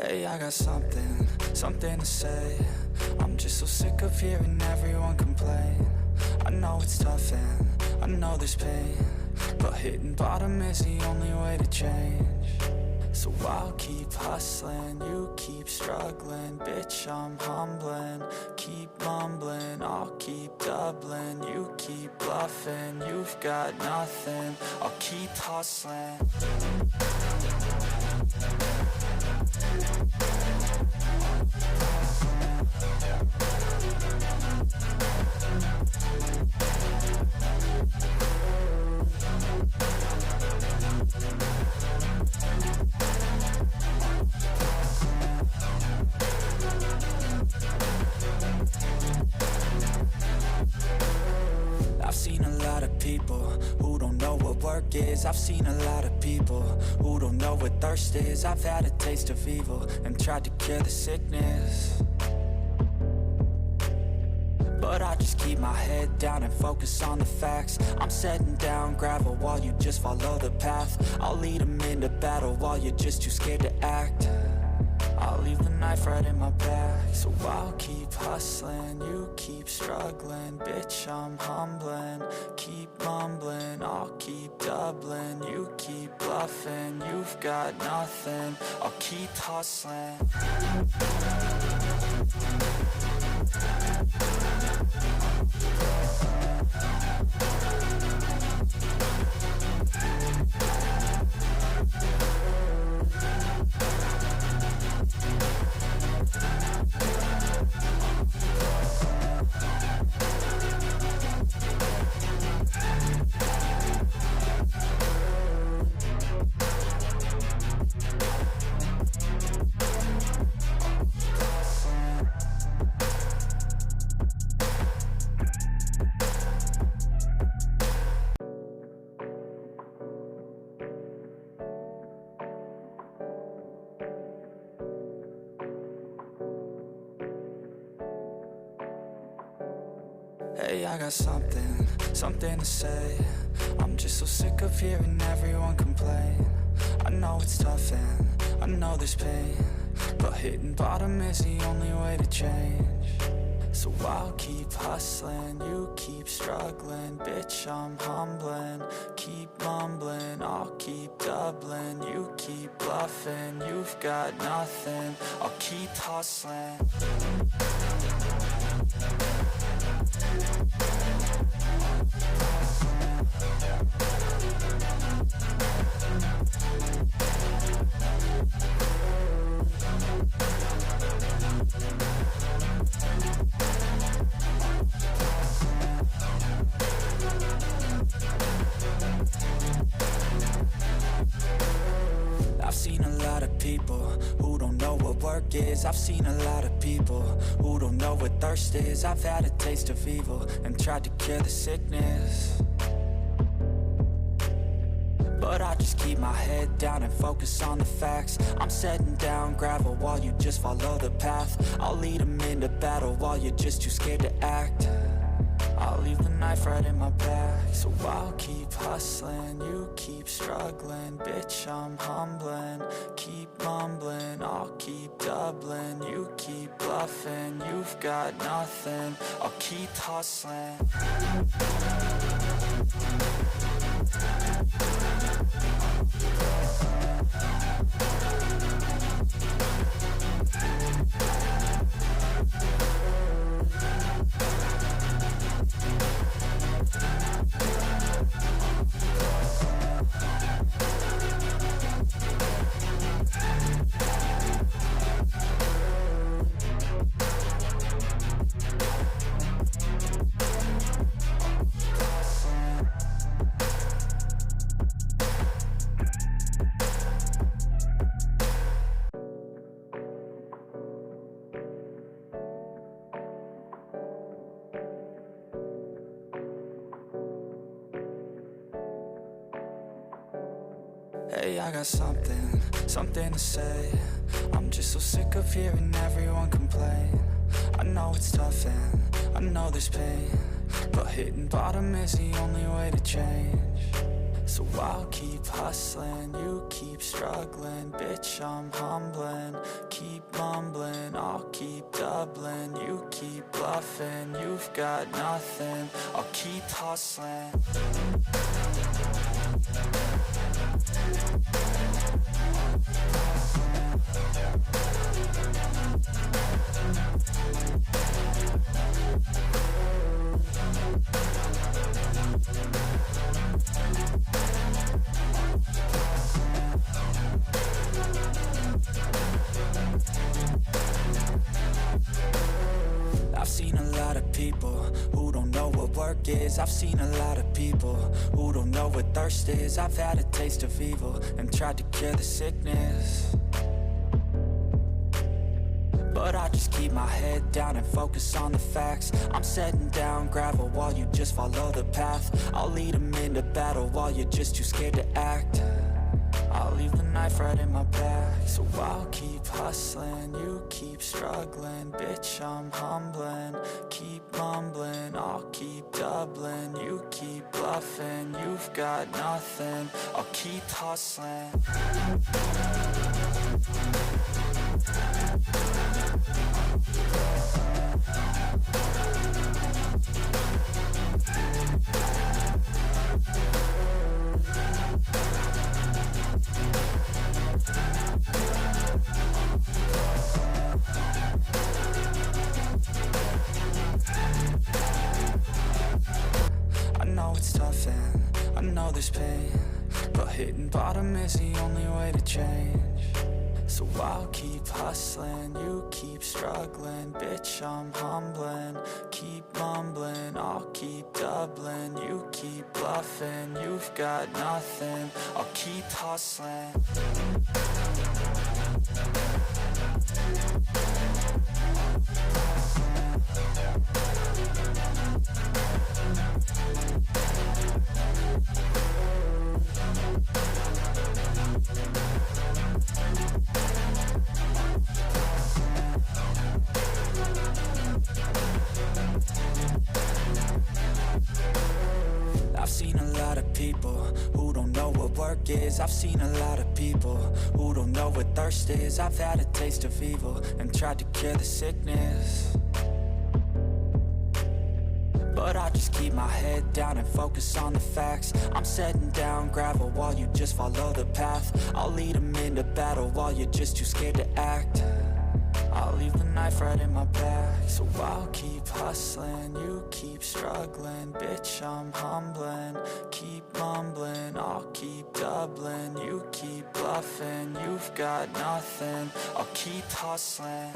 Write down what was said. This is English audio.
Hey, I got something to say. I'm just so sick of hearing everyone complain. I know it's tough and I know there's pain, but hitting bottom is the only way to change. So I'll keep hustling, you keep struggling. Bitch, I'm humbling, keep mumbling. I'll keep doubling, you keep bluffing. You've got nothing, I'll keep hustling. I've seen a lot of people who don't know what work is. I've seen a lot of people who don't know what thirst is. I've had a taste of evil and tried to cure the sickness, but I just keep my head down and focus on the facts. I'm setting down gravel while you just follow the path. I'll lead them into battle while you're just too scared to act. I'll leave the knife right in my back. So I'll keep hustling, you keep struggling. Bitch, I'm humbling, keep mumbling. I'll keep doubling, you keep bluffing. You've got nothing, I'll keep hustling. Hey, I got something to say. I'm just so sick of hearing everyone complain. I know it's tough and I know there's pain, but hitting bottom is the only way to change. So I'll keep hustling, you keep struggling. Bitch, I'm humbling, keep mumbling. I'll keep doubling, you keep bluffing. You've got nothing, I'll keep hustling. I've seen a lot of people who don't know what work is. I've seen a lot of people who don't know what thirst is. I've had a taste of evil and tried to cure the sickness, but I just keep my head down and focus on the facts. I'm setting down gravel while you just follow the path. I'll lead them into battle while you're just too scared to act. I'll leave the knife right in my back. So I'll keep hustling, you keep struggling. Bitch, I'm humbling, keep mumbling. I'll keep doubling, you keep bluffing. You've got nothing, I'll keep hustling. Hey, I got something to say. I'm just so sick of hearing everyone complain. I know it's tough and I know there's pain, but hitting bottom is the only way to change. So I'll keep hustling, you keep struggling. Bitch, I'm humbling, keep mumbling. I'll keep doubling, you keep bluffing. You've got nothing, I'll keep hustling. I've seen a lot of people who don't know what work is. I've seen a lot of people who don't know what thirst is. I've had a taste of evil and tried to cure the sickness, but I just keep my head down and focus on the facts. I'm setting down gravel while you just follow the path. I'll lead them into battle while you're just too scared to act. I'll leave the knife right in my back. So I'll keep hustling, you keep struggling. Bitch, I'm humbling, keep mumbling. I'll keep doubling, you keep bluffing. You've got nothing, I'll keep hustling. I know it's tough and I know there's pain, but hitting bottom is the only way to change. So I'll keep hustling, you keep struggling. Bitch, I'm humbling, keep mumbling. I'll keep doubling, you keep bluffing. You've got nothing, I'll keep hustling. I've seen a lot of people who don't know what work is. I've seen a lot of people who don't know what thirst is. I've had a taste of evil and tried to cure the sickness, but I just keep my head down and focus on the facts. I'm setting down gravel while you just follow the path. I'll lead them into battle while you're just too scared to act. I'll leave the knife right in my back. So I'll keep hustling, you keep struggling. Bitch, I'm humbling, keep mumbling. I'll keep doubling, you keep bluffing. You've got nothing, I'll keep hustling.